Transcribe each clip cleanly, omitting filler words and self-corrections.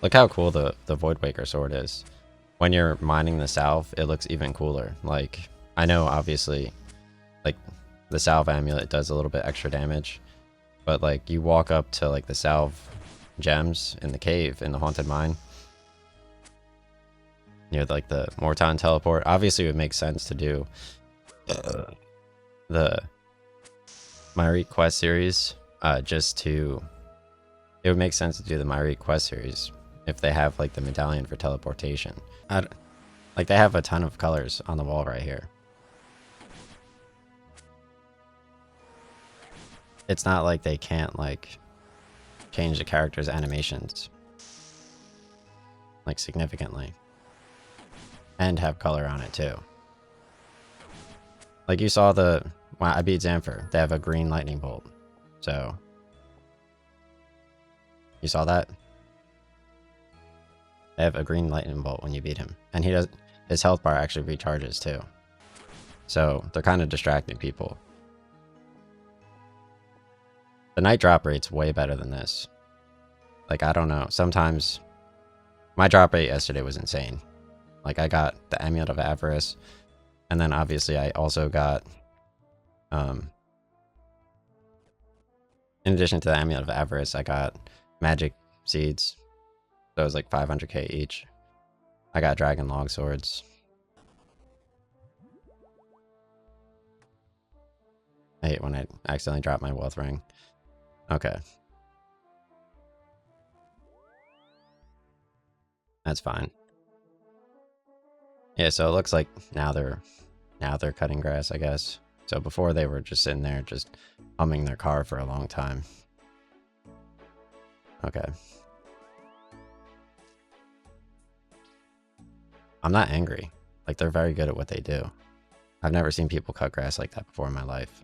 Look how cool the Voidwaker sword is. When you're mining the salve, it looks even cooler. Like, I know obviously, like, the salve amulet does a little bit extra damage, but like, you walk up to like the salve gems in the cave in the haunted mine, near like the Morton teleport. Obviously, it would make sense to do the Myrique quest series, it would make sense to do the Myrique quest series if they have like the medallion for teleportation. Like, they have a ton of colors on the wall right here. It's not like they can't like change the character's animations like significantly and have color on it too. Like, you saw well, I beat Xanfer. They have a green lightning bolt. So you saw that? They have a green lightning bolt when you beat him. And his health bar actually recharges too. So they're kind of distracting people. The night drop rate's way better than this. Like, I don't know. Sometimes my drop rate yesterday was insane. Like, I got the Amulet of Avarice, and then obviously I also got, in addition to the Amulet of Avarice, I got magic seeds. So it was like 500k each. I got dragon long swords. I hate when I accidentally drop my wealth ring. Okay. That's fine. Yeah, so it looks like now they're cutting grass, I guess. So before they were just sitting there just humming their car for a long time. Okay. I'm not angry. Like, they're very good at what they do. I've never seen people cut grass like that before in my life.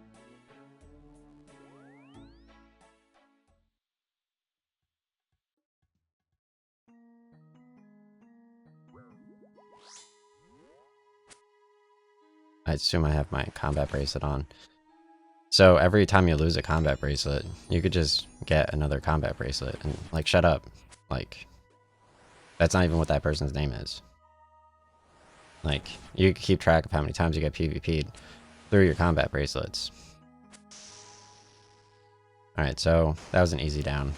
I assume I have my combat bracelet on. So every time you lose a combat bracelet, you could just get another combat bracelet and, like, shut up. Like, that's not even what that person's name is. Like, you can keep track of how many times you get PvP'd through your combat bracelets. Alright, so that was an easy down.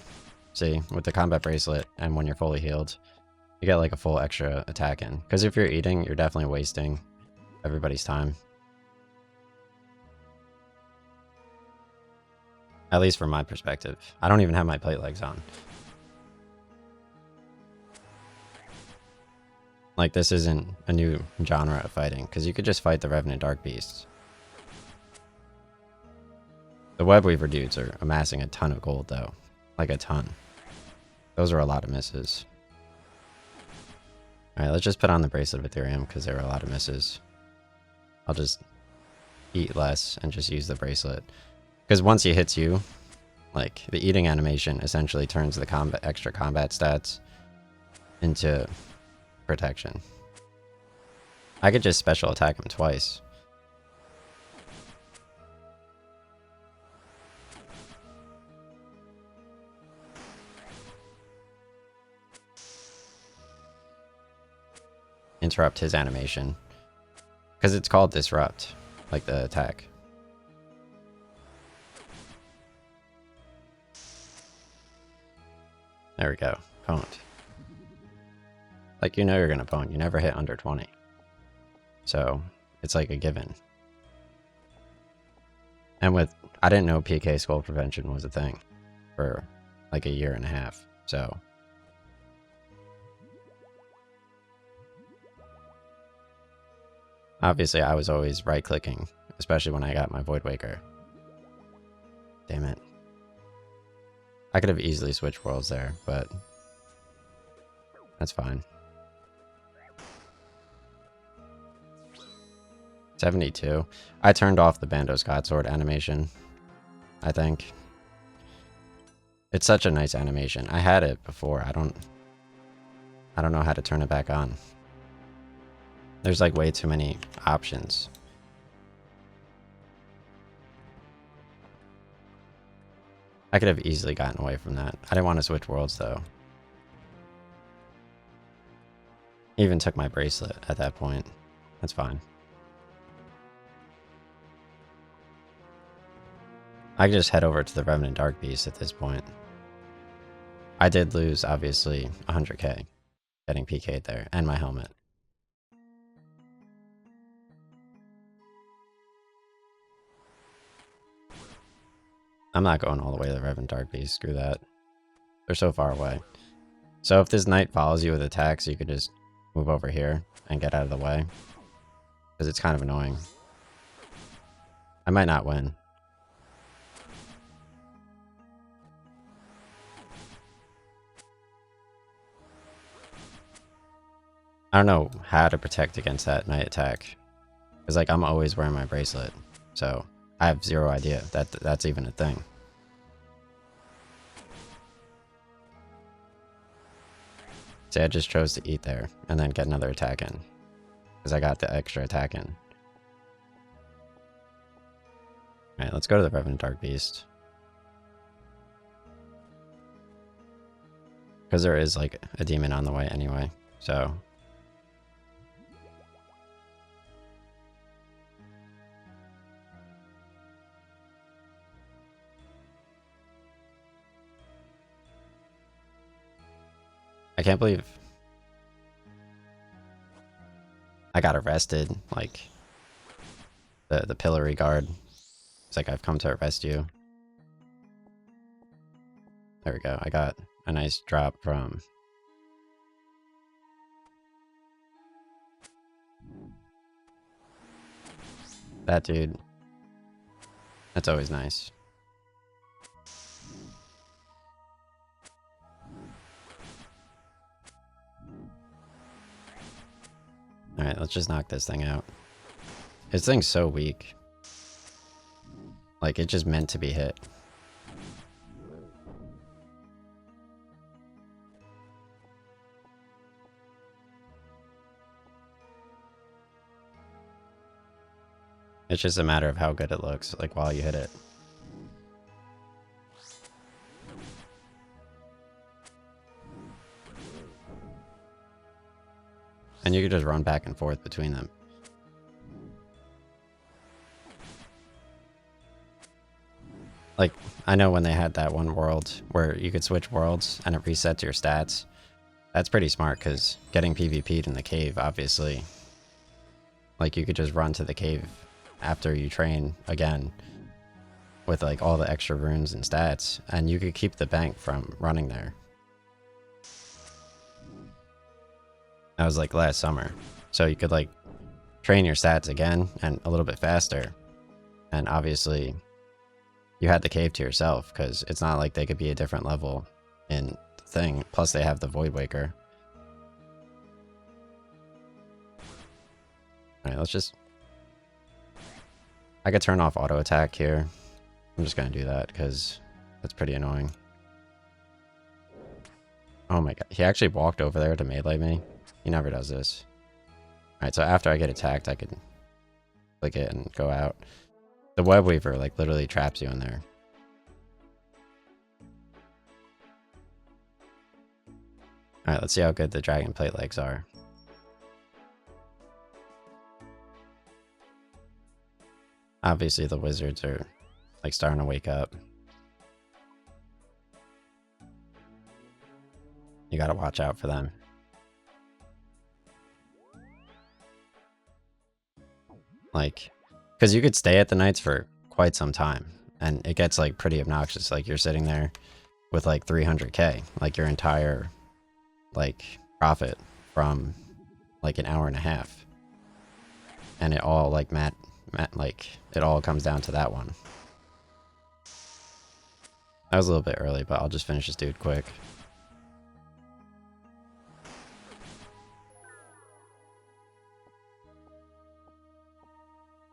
See, with the combat bracelet and when you're fully healed, you get like a full extra attack in. Because if you're eating, you're definitely wasting everybody's time. At least from my perspective. I don't even have my plate legs on. Like, this isn't a new genre of fighting, because you could just fight the Revenant Dark Beasts. The Webweaver dudes are amassing a ton of gold, though. Like, a ton. Those are a lot of misses. Alright, let's just put on the Bracelet of Ethereum, because there are a lot of misses. I'll just eat less and just use the bracelet. Because once he hits you, like, the eating animation essentially turns the extra combat stats into protection. I could just special attack him twice. Interrupt his animation. Because it's called Disrupt, like the attack. There we go. Pwned. Like, you know you're gonna pwn. You never hit under 20. So, it's like a given. And I didn't know PK skull prevention was a thing for like a year and a half. So, obviously I was always right clicking, especially when I got my Voidwaker. Damn it. I could have easily switched worlds there, but that's fine. 72. I turned off the Bandos Godsword animation, I think. It's such a nice animation. I had it before. I don't know how to turn it back on. There's like way too many options. I could have easily gotten away from that. I didn't want to switch worlds though. Even took my bracelet at that point. That's fine. I could just head over to the Revenant Dark Beast at this point. I did lose, obviously, 100k getting PK'd there, and my helmet. I'm not going all the way to the Revenant Dark Beast, screw that. They're so far away. So if this knight follows you with attacks, you could just move over here and get out of the way. Because it's kind of annoying. I might not win. I don't know how to protect against that knight attack. Because like I'm always wearing my bracelet. So I have zero idea that that's even a thing. See, I just chose to eat there and then get another attack in. Because I got the extra attack in. Alright, let's go to the Revenant Dark Beast. Because there is like a demon on the way anyway, so. I can't believe I got arrested, like the pillory guard. It's like, I've come to arrest you. There we go. I got a nice drop from that dude. That's always nice. Alright, let's just knock this thing out. This thing's so weak. Like, it just meant to be hit. It's just a matter of how good it looks, like, while you hit it. And you can just run back and forth between them. Like, I know when they had that one world where you could switch worlds and it resets your stats. That's pretty smart, because getting PvP'd in the cave, obviously. Like, you could just run to the cave after you train again with, like, all the extra runes and stats, and you could keep the bank from running there. That was, like, last summer. So you could, like, train your stats again and a little bit faster. And obviously, you had the cave to yourself, because it's not like they could be a different level in the thing. Plus, they have the Voidwaker. Alright, let's just... I could turn off auto attack here. I'm just gonna do that, because that's pretty annoying. Oh my god, he actually walked over there to melee me? He never does this. Alright, so after I get attacked, I can click it and go out. The web weaver, like, literally traps you in there. Alright, let's see how good the dragon plate legs are. Obviously, the wizards are, like, starting to wake up. You gotta watch out for them. Like, because you could stay at the knights for quite some time, and it gets, like, pretty obnoxious. Like, you're sitting there with, like, 300k, like, your entire, like, profit from, like, an hour and a half. And it all, like, like, it all comes down to that one. That was a little bit early, but I'll just finish this dude quick.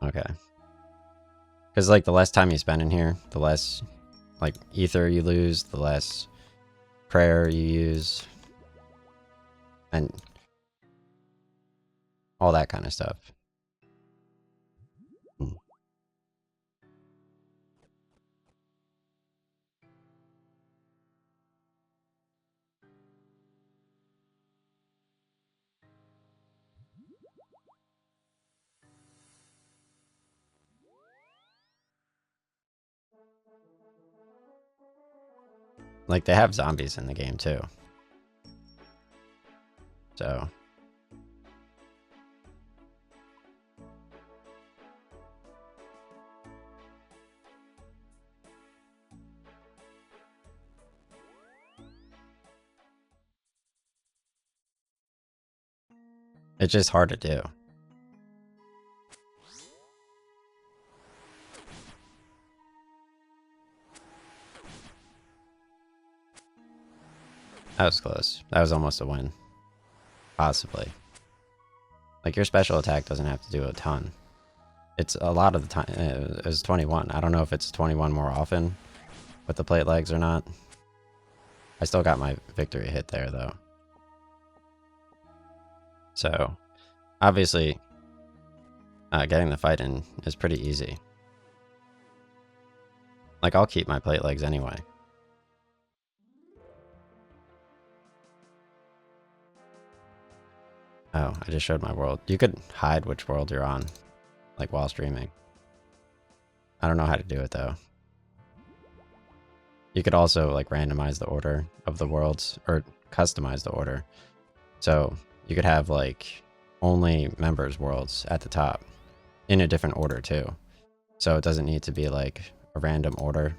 Okay. Because, like, the less time you spend in here, the less, like, ether you lose, the less prayer you use, and all that kind of stuff. Like, they have zombies in the game, too. So... it's just hard to do. That was close. That was almost a win. Possibly. Like, your special attack doesn't have to do a ton. It's a lot of the time. It's 21. I don't know if it's 21 more often with the plate legs or not. I still got my victory hit there, though. So, obviously, getting the fight in is pretty easy. Like, I'll keep my plate legs anyway. Oh, I just showed my world. You could hide which world you're on, like, while streaming. I don't know how to do it, though. You could also, like, randomize the order of the worlds, or customize the order. So, you could have, like, only members' worlds at the top, in a different order, too. So it doesn't need to be, like, a random order.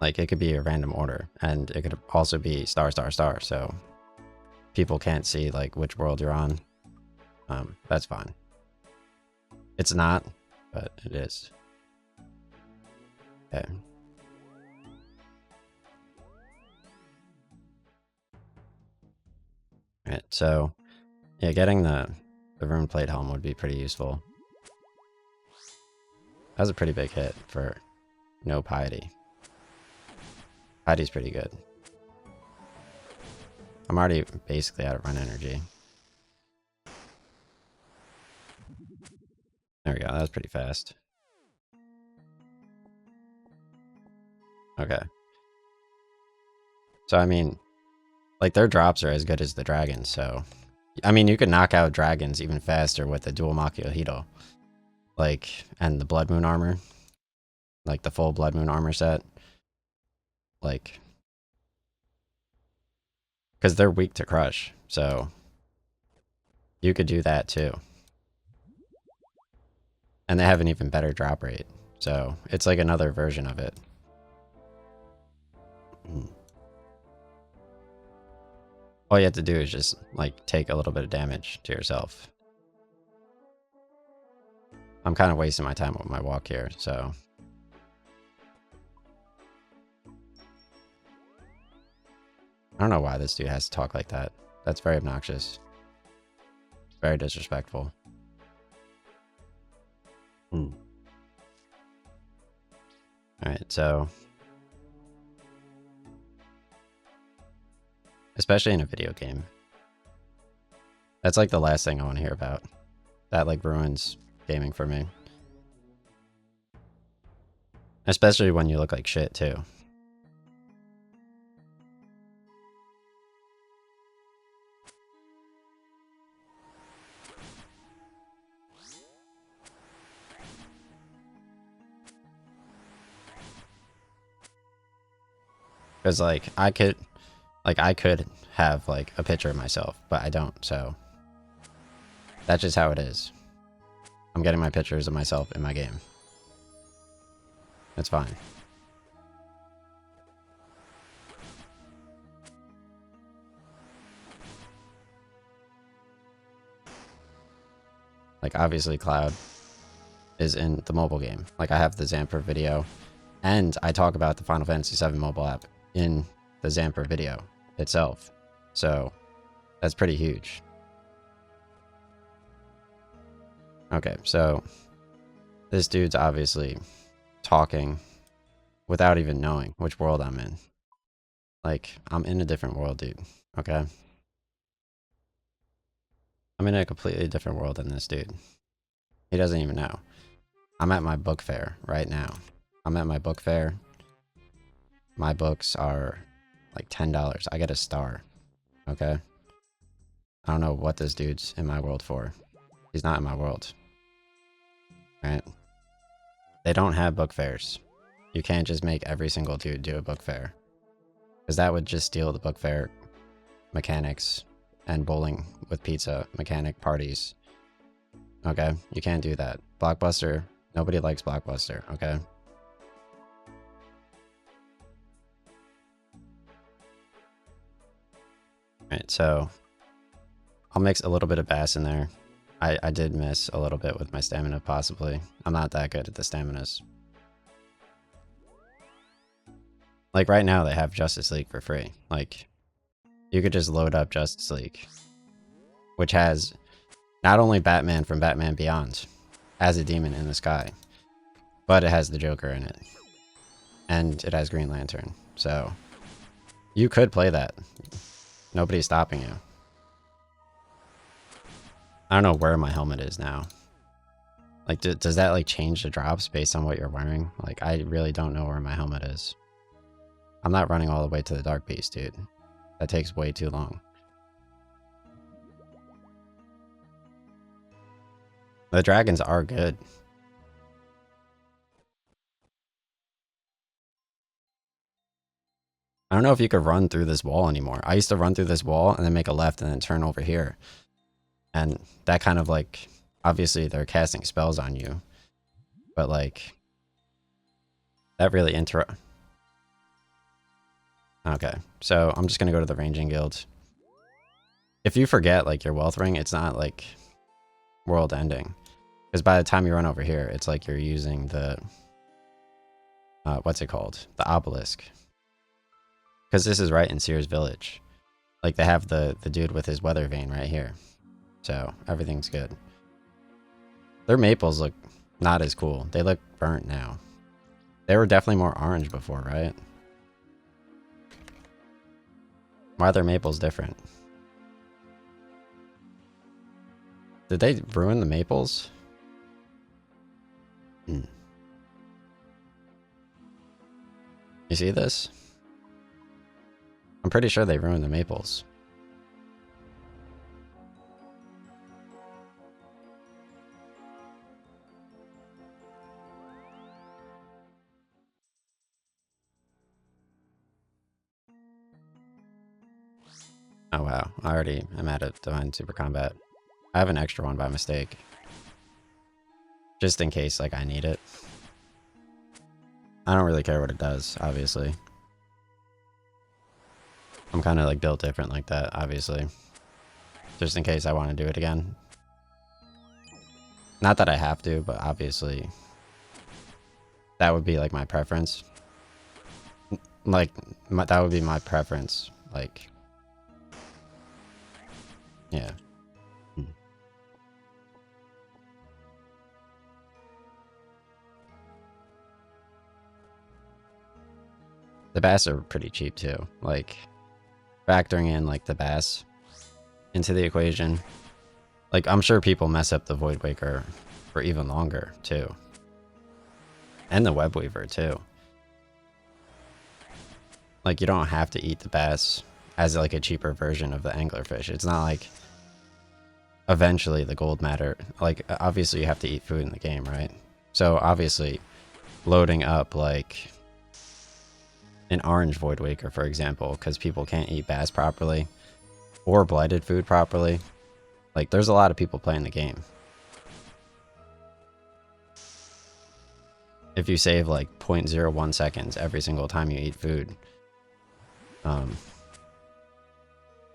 Like, it could be a random order, and it could also be star, star, star, so people can't see, like, which world you're on. That's fine. It's not, but it is. Okay. Alright, so, yeah, getting the rune plate helm would be pretty useful. That was a pretty big hit for no piety. Piety's pretty good. I'm already basically out of run energy. There we go, that was pretty fast. Okay. So, I mean, like, their drops are as good as the dragons, so... I mean, you could knock out dragons even faster with the dual Makuhito. Like, and the Blood Moon armor. Like, the full Blood Moon armor set. Like... because they're weak to crush, so... you could do that, too. And they have an even better drop rate. So, it's like another version of it. All you have to do is just, like, take a little bit of damage to yourself. I'm kind of wasting my time with my walk here, so... I don't know why this dude has to talk like that. That's very obnoxious. Very disrespectful. Alright, so... especially in a video game. That's like the last thing I want to hear about. That, like, ruins gaming for me. Especially when you look like shit, too. Because, like, I could have, like, a picture of myself, but I don't, so... that's just how it is. I'm getting my pictures of myself in my game. It's fine. Like, obviously, Cloud is in the mobile game. Like, I have the Zamper video, and I talk about the Final Fantasy VII mobile app in the Zamper video itself. So, that's pretty huge. Okay, so this dude's obviously talking without even knowing which world I'm in. Like, I'm in a different world, dude. Okay? I'm in a completely different world than this dude. He doesn't even know. I'm at my book fair right now. I'm at my book fair. My books are like $10. I get a star. Okay? I don't know what this dude's in my world for. He's not in my world. Right? They don't have book fairs. You can't just make every single dude do a book fair. Because that would just steal the book fair mechanics and bowling with pizza mechanic parties. Okay, you can't do that. Blockbuster, nobody likes Blockbuster, okay? Alright, so I'll mix a little bit of bass in there. I did miss a little bit with my stamina, possibly. I'm not that good at the staminas. Like, right now, they have Justice League for free. Like, you could just load up Justice League, which has not only Batman from Batman Beyond as a demon in the sky, but it has the Joker in it. And it has Green Lantern. So, you could play that. Nobody's stopping you. I don't know where my helmet is now. Like, does that, like, change the drops based on what you're wearing? Like, I really don't know where my helmet is. I'm not running all the way to the Dark Beast, dude. That takes way too long. The dragons are good. I don't know if you could run through this wall anymore. I used to run through this wall and then make a left and then turn over here. And that kind of like, obviously they're casting spells on you. But like, that really Okay, so I'm just gonna go to the ranging guild. If you forget like your wealth ring, it's not like world ending. Because by the time you run over here, it's like you're using the, what's it called? The obelisk. Because this is right in Sears Village. Like they have the dude with his weather vane right here. So everything's good. Their maples look not as cool. They look burnt now. They were definitely more orange before, right? Why are their maples different? Did they ruin the maples? You see this? I'm pretty sure they ruined the maples. Oh wow, I'm at a Divine Super Combat. I have an extra one by mistake. Just in case, like, I need it. I don't really care what it does, obviously. I'm kind of, like, built different like that, obviously. Just in case I want to do it again. Not that I have to, but obviously that would be, like, my preference. Like, that would be my preference, like... Yeah. The bass are pretty cheap too. Like, factoring in like the bass into the equation. Like, I'm sure people mess up the Voidwaker for even longer too. And the Webweaver too. Like, you don't have to eat the bass as like a cheaper version of the anglerfish. It's not like eventually the gold matter. Like, obviously you have to eat food in the game, right? So obviously loading up like an orange Voidwaker, for example, because people can't eat bass properly or blighted food properly. Like, there's a lot of people playing the game. If you save like 0.01 seconds every single time you eat food,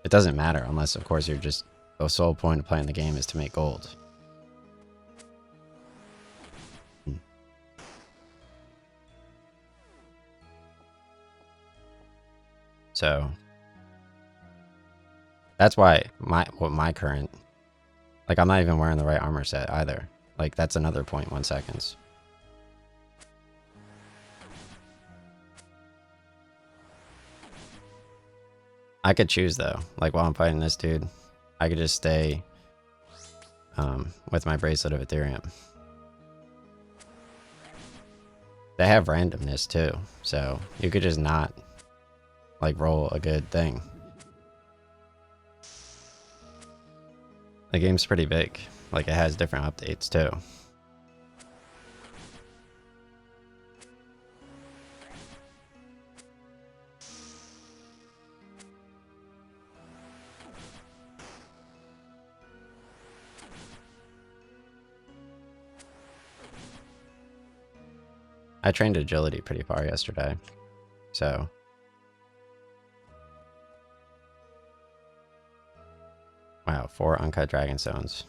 it doesn't matter unless, of course, you're just, the sole point of playing the game is to make gold. So that's why my current, like, I'm not even wearing the right armor set either. Like, that's another 0.1 seconds. I could choose though. Like, while I'm fighting this dude, I could just stay with my Bracelet of Ethereum. They have randomness too, so you could just not like roll a good thing. The game's pretty big. Like, it has different updates too. I trained agility pretty far yesterday, so. Wow, 4 uncut dragon stones.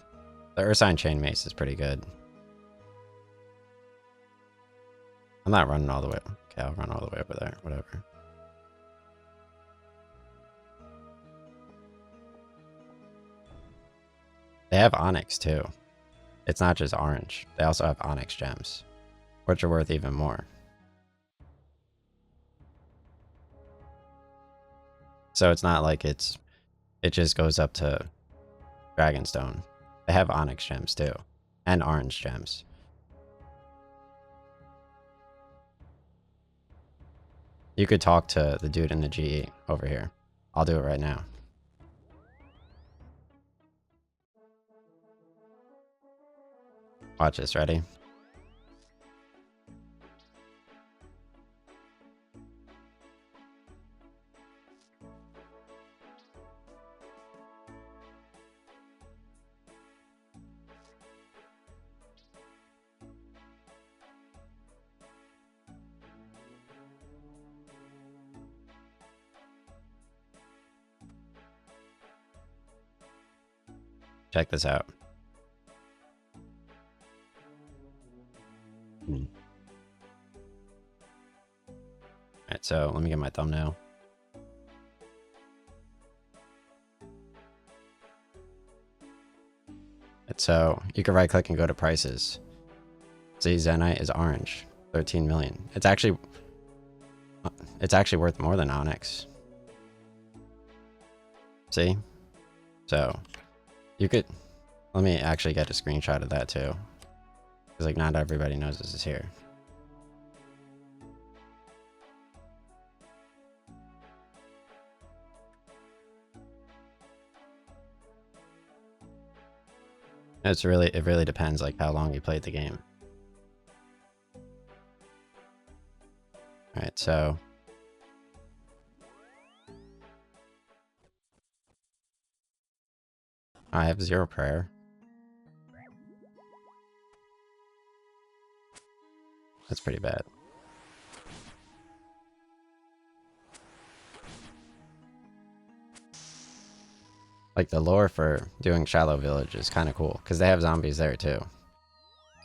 The Ursine chain mace is pretty good. I'm not running all the way. Okay, I'll run all the way over there. Whatever. They have onyx too. It's not just orange. They also have onyx gems, which are worth even more. So it's not like it just goes up to Dragonstone. They have onyx gems too, and orange gems. You could talk to the dude in the GE over here. I'll do it right now. Watch this, ready? Check this out. Alright, so let me get my thumbnail. So you can right click and go to prices. See, Zenite is orange, 13 million. It's actually worth more than onyx. See? So you could, let me actually get a screenshot of that too. Because like not everybody knows this is here. It really depends like how long you played the game. Alright, so I have 0 prayer. That's pretty bad. Like the lore for doing Shallow Village is kind of cool because they have zombies there too.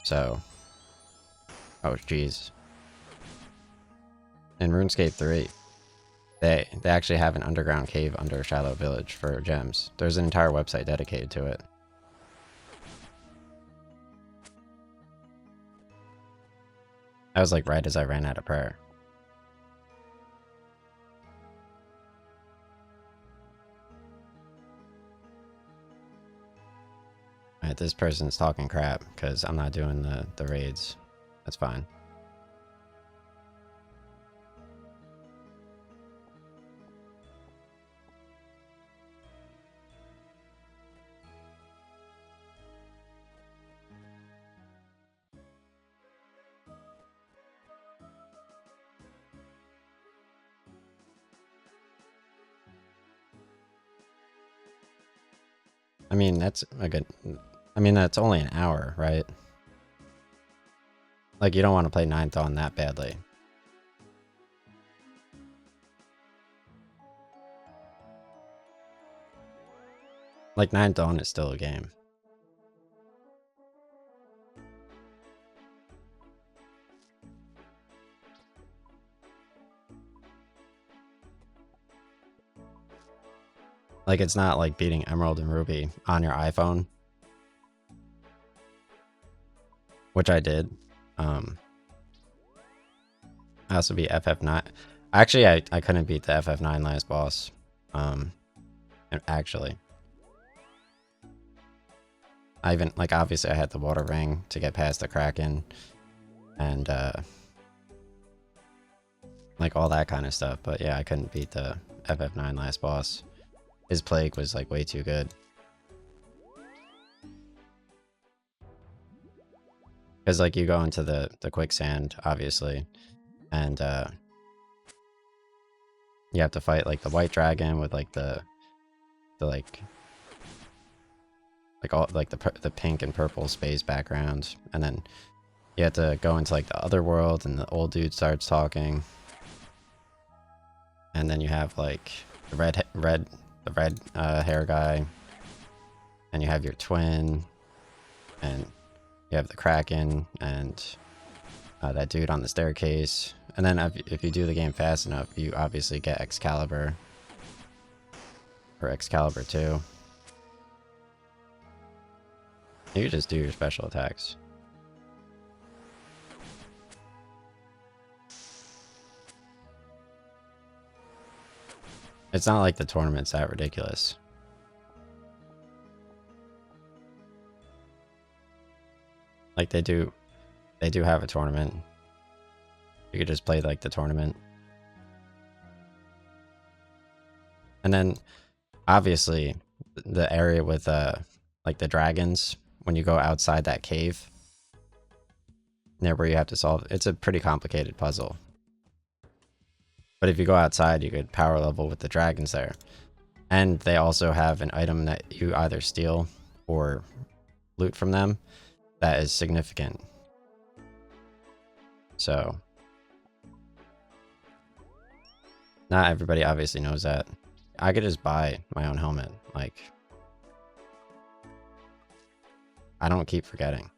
So, oh jeez. In RuneScape 3, they actually have an underground cave under Shallow Village for gems. There's an entire website dedicated to it. I was like right as I ran out of prayer. Alright, this person's talking crap because I'm not doing the raids. That's fine. I mean, that's a good... I mean, that's only an hour, right? Like, you don't want to play 9th Dawn that badly. Like, 9th Dawn is still a game. Like, it's not like beating Emerald and Ruby on your iPhone. Which I did. I also beat FF9. Actually, I couldn't beat the FF9 last boss. Actually. I even, like, obviously I had the water ring to get past the Kraken. And, like, all that kind of stuff. But yeah, I couldn't beat the FF9 last boss. His plague was, like, way too good. Because, like, you go into the quicksand, obviously, and, you have to fight, like, the white dragon with, like, the all, like, the pink and purple space background, and then You have to go into like the other world, and the old dude starts talking. And then you have like the red hair guy, and you have your twin, and you have the Kraken, and that dude on the staircase. And then if you do the game fast enough, you obviously get Excalibur, or Excalibur 2. You can just do your special attacks. It's not like the tournament's that ridiculous. Like they do have a tournament. You could just play like the tournament. And then obviously the area with like the dragons, when you go outside that cave, near where you have to solve, it's a pretty complicated puzzle. But if you go outside, you could power level with the dragons there. And they also have an item that you either steal or loot from them that is significant. So not everybody obviously knows that. I could just buy my own helmet. Like, I don't keep forgetting.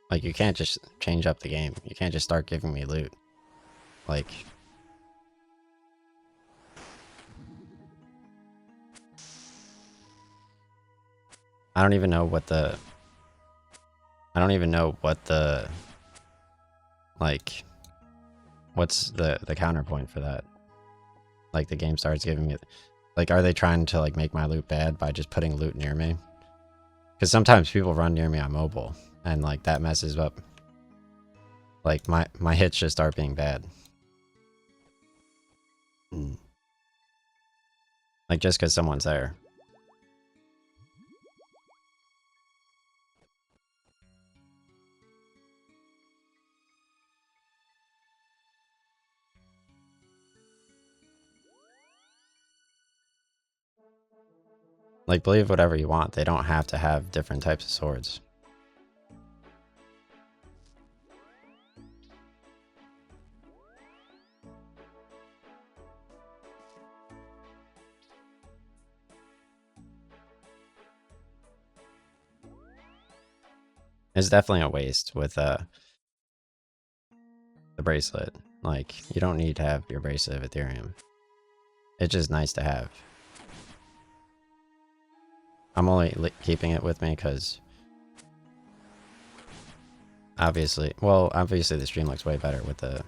Like, you can't just change up the game. You can't just start giving me loot. Like, I don't even know what the like, what's the counterpoint for that? Like, the game starts giving me, like, are they trying to like make my loot bad by just putting loot near me? Because sometimes people run near me on mobile, and like that messes up. Like my hits just start being bad. Like, just because someone's there. Like, believe whatever you want. They don't have to have different types of swords. It's definitely a waste with the bracelet. Like, you don't need to have your bracelet of Ethereum. It's just nice to have. I'm only keeping it with me because obviously the stream looks way better with the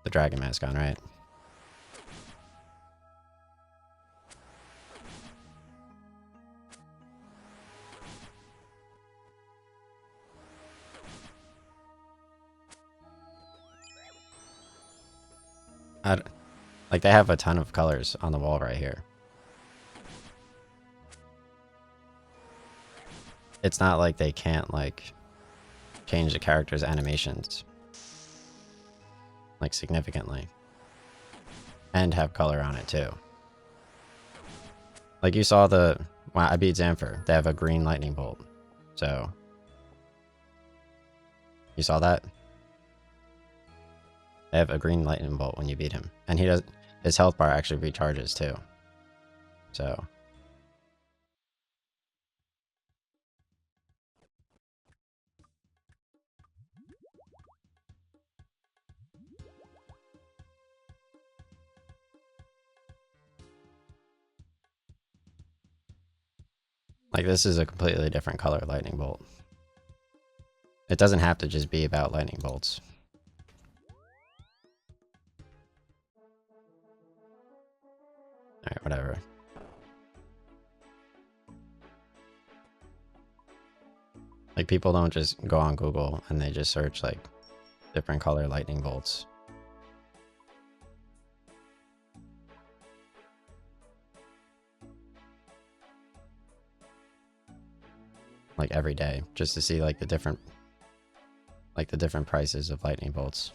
dragon mask on, right? Like, they have a ton of colors on the wall right here. It's not like they can't like change the character's animations like significantly and have color on it too. Like, you saw I beat Xanfer. They have a green lightning bolt. So you saw that? They have a green lightning bolt when you beat him. And his health bar actually recharges too. So like, this is a completely different color lightning bolt. It doesn't have to just be about lightning bolts. Alright, whatever. Like, people don't just go on Google and they just search like different color lightning bolts. Like, every day, just to see like the different like the different prices of lightning bolts.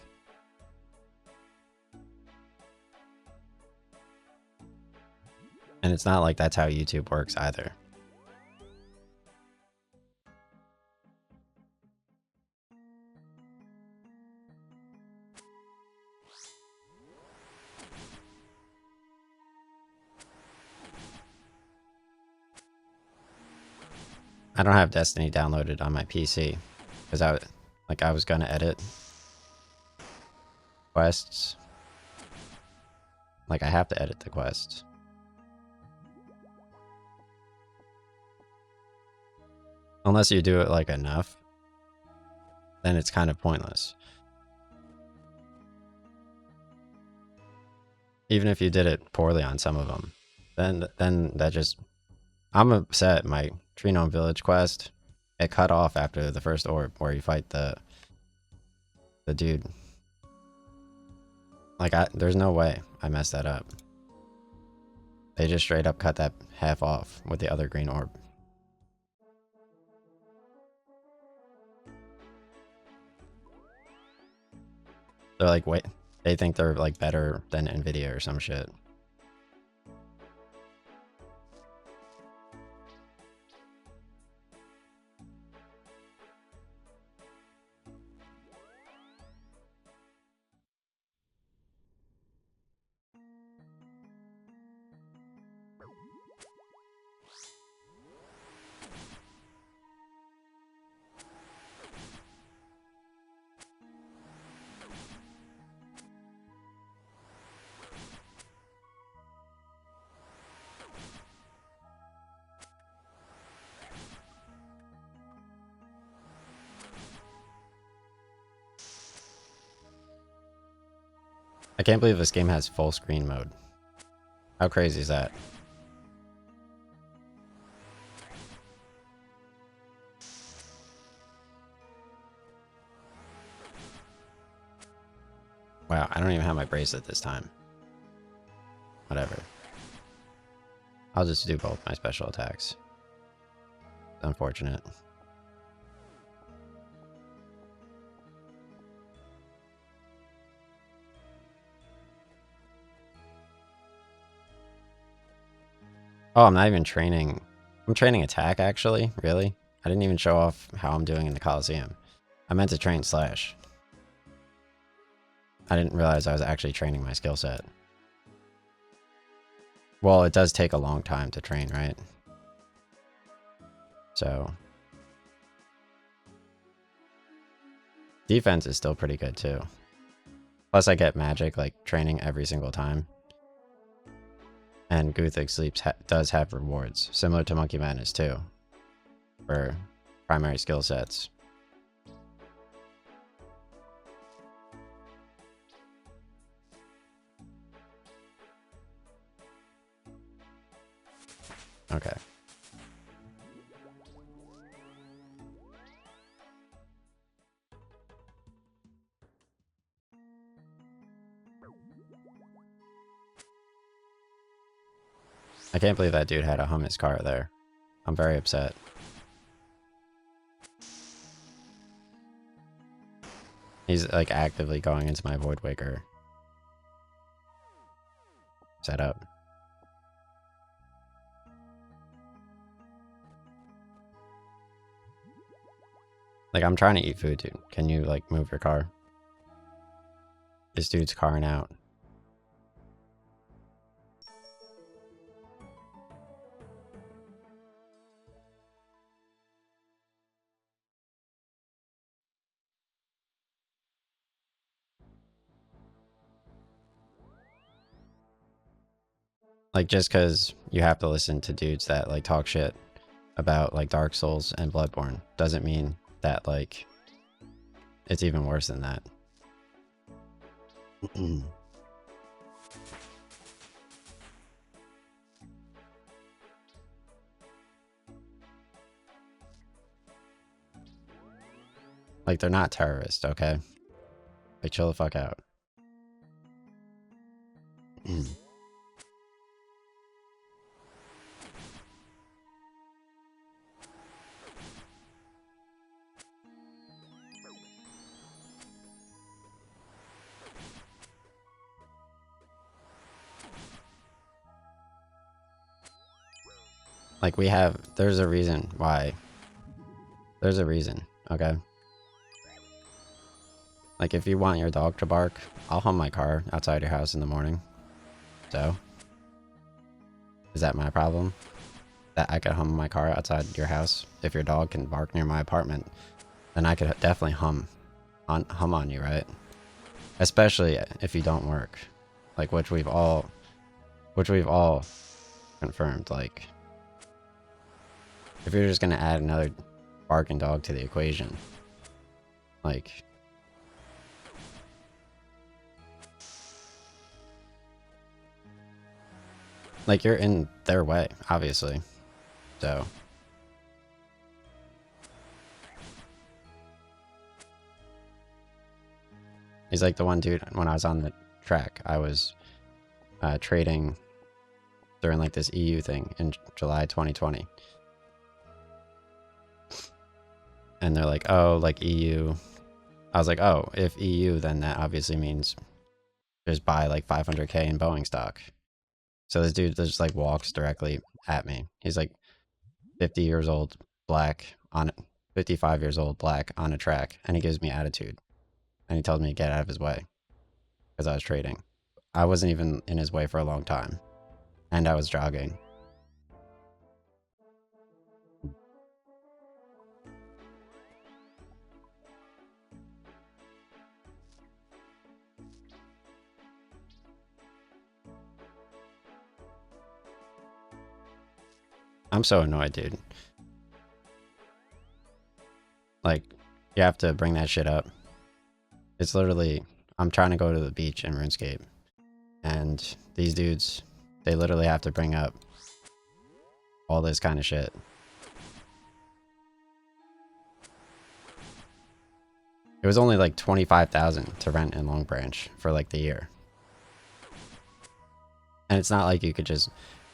And it's not like that's how YouTube works either. I don't have Destiny downloaded on my PC because I was gonna edit quests. Like I have to edit the quests. Unless you do it like enough, then it's kind of pointless. Even if you did it poorly on some of them, then that just... I'm upset. My Tree Gnome Village quest, it cut off after the first orb where you fight the dude. Like, there's no way I messed that up. They just straight up cut that half off with the other green orb. They're like, wait, they think they're like better than Nvidia or some shit. I can't believe this game has full screen mode. How crazy is that? Wow, I don't even have my bracelet this time. Whatever. I'll just do both my special attacks. Unfortunate. Oh, I'm not even training. I'm training attack, actually. Really? I didn't even show off how I'm doing in the Coliseum. I meant to train Slash. I didn't realize I was actually training my skill set. Well, it does take a long time to train, right? So... defense is still pretty good, too. Plus, I get magic, like, training every single time. And Guthix Sleeps does have rewards, similar to Monkey Madness too, for primary skill sets. Okay. I can't believe that dude had a hummus car there. I'm very upset. He's like actively going into my Voidwaker setup. Like, I'm trying to eat food, dude. Can you like move your car? This dude's carring out. Like, just because you have to listen to dudes that like talk shit about like Dark Souls and Bloodborne doesn't mean that like it's even worse than that. Like, they're not terrorists, okay? Like, chill the fuck out. Like there's a reason why. There's a reason, okay? Like if you want your dog to bark, I'll hum my car outside your house in the morning. So, is that my problem? That I could hum my car outside your house? If your dog can bark near my apartment, then I could definitely hum on you, right? Especially if you don't work. Like which we've all confirmed. Like if you're just gonna add another barking dog to the equation, like you're in their way, obviously. So he's like the one dude when I was on the track, I was trading during like this EU thing in July 2020. And they're like, oh, like EU. I was like, oh, if EU, then that obviously means just buy like 500k in Boeing stock. So this dude just like walks directly at me. He's like 50 years old, black, 55 years old, black, on a track, and he gives me attitude. And he tells me to get out of his way because I was trading. I wasn't even in his way for a long time, and I was jogging. I'm so annoyed, dude. Like, you have to bring that shit up. It's literally, I'm trying to go to the beach in RuneScape, and these dudes, they literally have to bring up all this kind of shit. It was only like 25,000 to rent in Long Branch for like the year. And it's not like you could just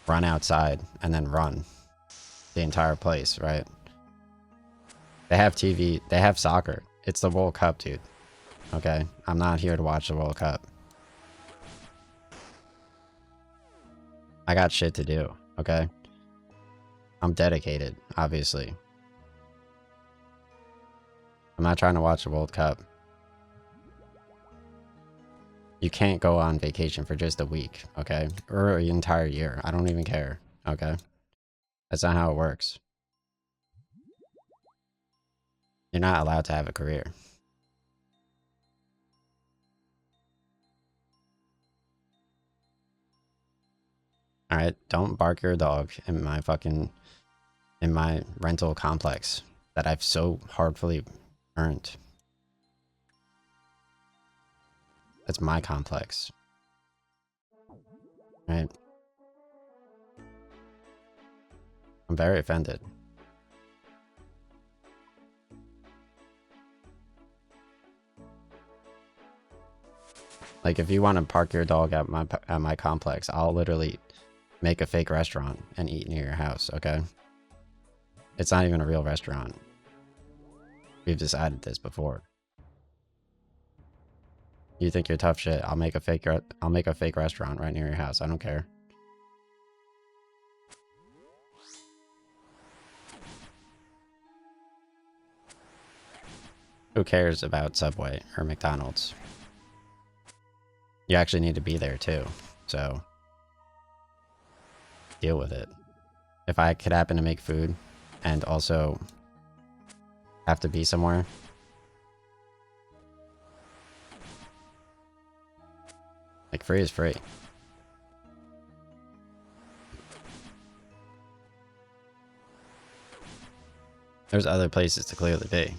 run outside and then run the entire place, right? They have TV, they have soccer. It's the World Cup, dude. Okay? I'm not here to watch the World Cup. I got shit to do, okay? I'm dedicated, obviously. I'm not trying to watch the World Cup. You can't go on vacation for just a week, okay? Or an entire year. I don't even care, okay? That's not how it works. You're not allowed to have a career. Alright, don't bark your dog in my rental complex that I've so hardly earned. That's my complex. Right? I'm very offended. Like, if you want to park your dog at my complex, I'll literally make a fake restaurant and eat near your house, okay? It's not even a real restaurant. We've decided this before. You think you're tough shit? I'll make a fake restaurant right near your house. I don't care. Who cares about Subway or McDonald's? You actually need to be there too, so deal with it. If I could happen to make food and also have to be somewhere, like, free is free. There's other places to clearly be.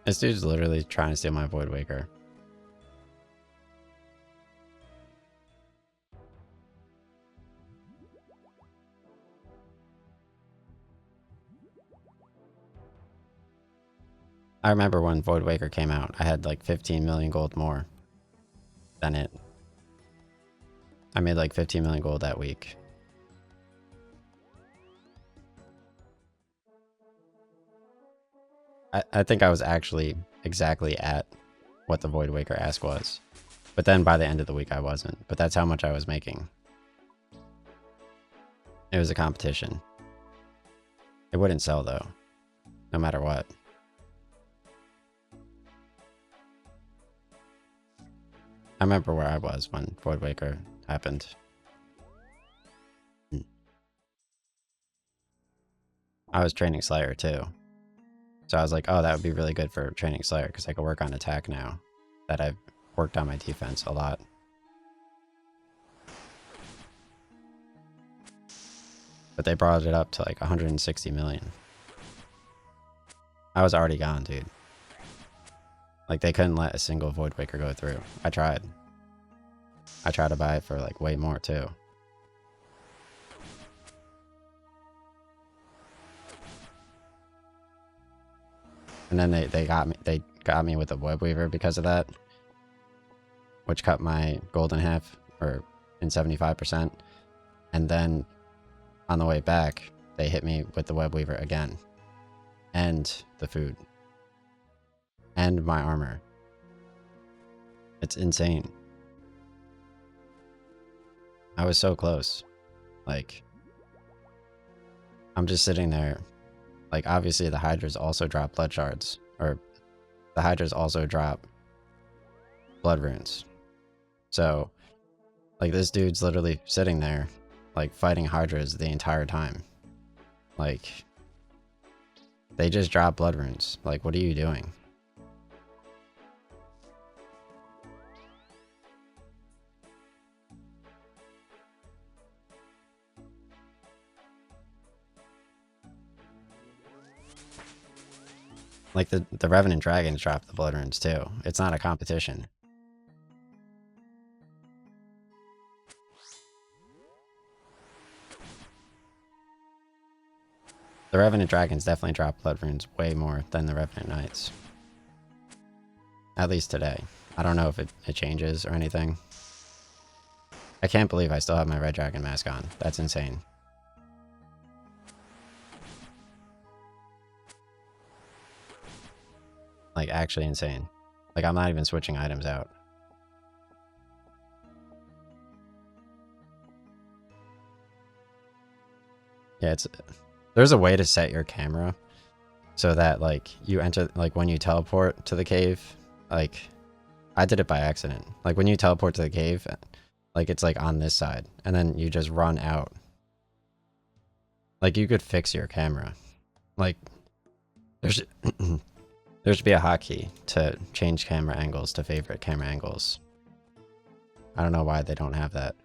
This dude's literally trying to steal my Voidwaker. I remember when Voidwaker came out, I had like 15 million gold more than it. I made like 15 million gold that week. I think I was actually exactly at what the Voidwaker ask was. But then by the end of the week I wasn't. But that's how much I was making. It was a competition. It wouldn't sell though, no matter what. I remember where I was when Voidwaker happened. I was training Slayer too. So I was like, oh, that would be really good for training Slayer because I could work on attack now that I've worked on my defense a lot. But they brought it up to like 160 million. I was already gone, dude. Like, they couldn't let a single Voidwaker go through. I tried. I tried to buy it for like way more too. And then they got me with the Web Weaver because of that, which cut my gold in half, or in 75%. And then on the way back, they hit me with the Web Weaver again, and the food, and my armor. It's insane. I was so close. Like, I'm just sitting there. Like, obviously the Hydras also drop blood shards, or the Hydras also drop blood runes. So, like, this dude's literally sitting there, like, fighting Hydras the entire time. Like, they just drop blood runes. Like, what are you doing? Like, the Revenant dragons drop the blood runes too. It's not a competition. The Revenant dragons definitely drop blood runes way more than the Revenant knights. At least today. I don't know if it changes or anything. I can't believe I still have my red dragon mask on. That's insane. Like, actually insane. Like, I'm not even switching items out. Yeah, there's a way to set your camera so that, like, you enter, like, when you teleport to the cave, like, I did it by accident. Like, when you teleport to the cave, like, it's like on this side, and then you just run out. Like, you could fix your camera. Like, there should be a hotkey to change camera angles to favorite camera angles. I don't know why they don't have that.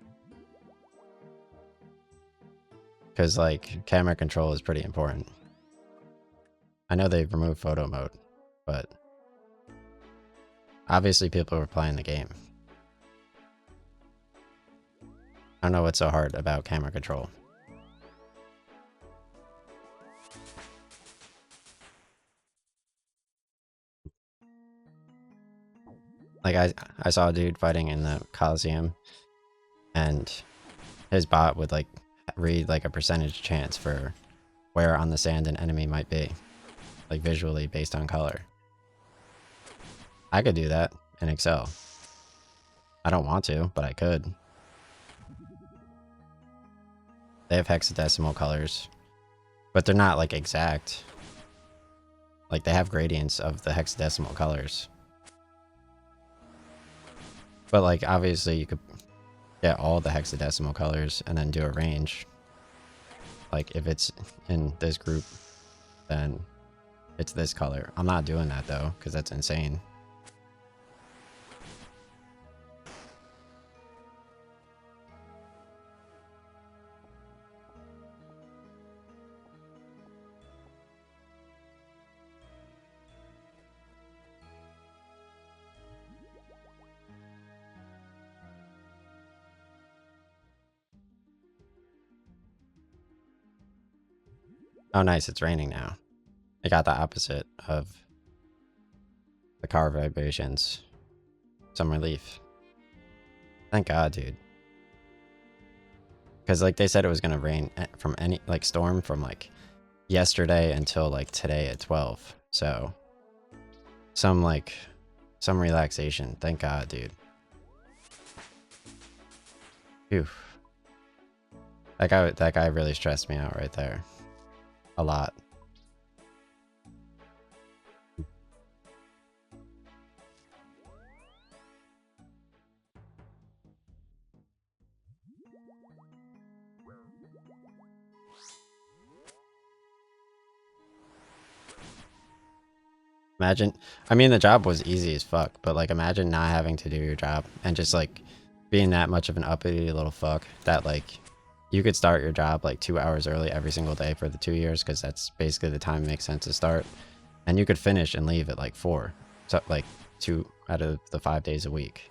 Because, like, camera control is pretty important. I know they've removed photo mode, but obviously people were playing the game. I don't know what's so hard about camera control. Like, I saw a dude fighting in the Coliseum, and his bot would, like, read, like, a percentage chance for where on the sand an enemy might be. Like, visually based on color. I could do that in Excel. I don't want to, but I could. They have hexadecimal colors, but they're not, like, exact. Like, they have gradients of the hexadecimal colors. But, like, obviously you could get all the hexadecimal colors and then do a range. Like, if it's in this group, then it's this color. I'm not doing that, though, because that's insane. Oh, nice, it's raining now. It got the opposite of the car vibrations. Some relief. Thank God, dude. Because, like, they said it was going to rain from any, like, storm from, like, yesterday until, like, today at 12. So, some like some relaxation. Thank God, dude. Phew. That guy really stressed me out right there. A lot. Imagine, I mean, the job was easy as fuck, but like imagine not having to do your job and just like being that much of an uppity little fuck that like you could start your job like 2 hours early every single day for the 2 years, because that's basically the time it makes sense to start, and you could finish and leave at like 4, so like 2 out of the 5 days a week.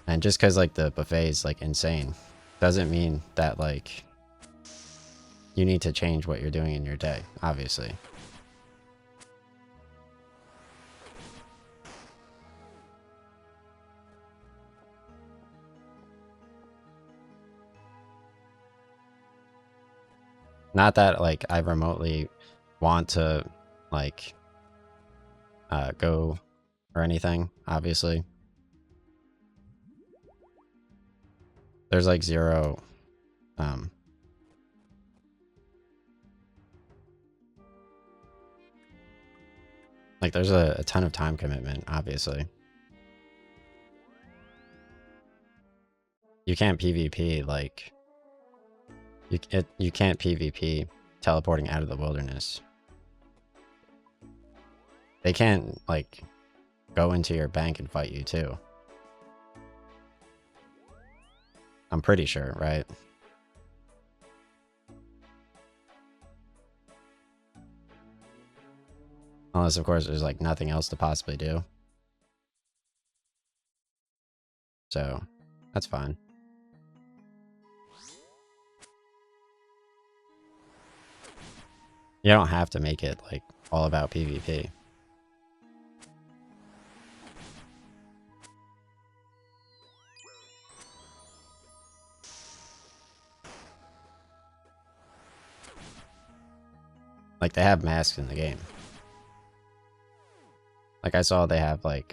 And just because like the buffet is like insane doesn't mean that like you need to change what you're doing in your day, obviously. Not that like I remotely want to like go or anything, obviously. There's like zero like there's a ton of time commitment, obviously. You can't PvP like you can't PvP teleporting out of the wilderness. They can't like go into your bank and fight you too. I'm pretty sure, right? Unless, of course, there's like nothing else to possibly do. So, that's fine. You don't have to make it like all about PvP. Like, they have masks in the game. Like, I saw they have like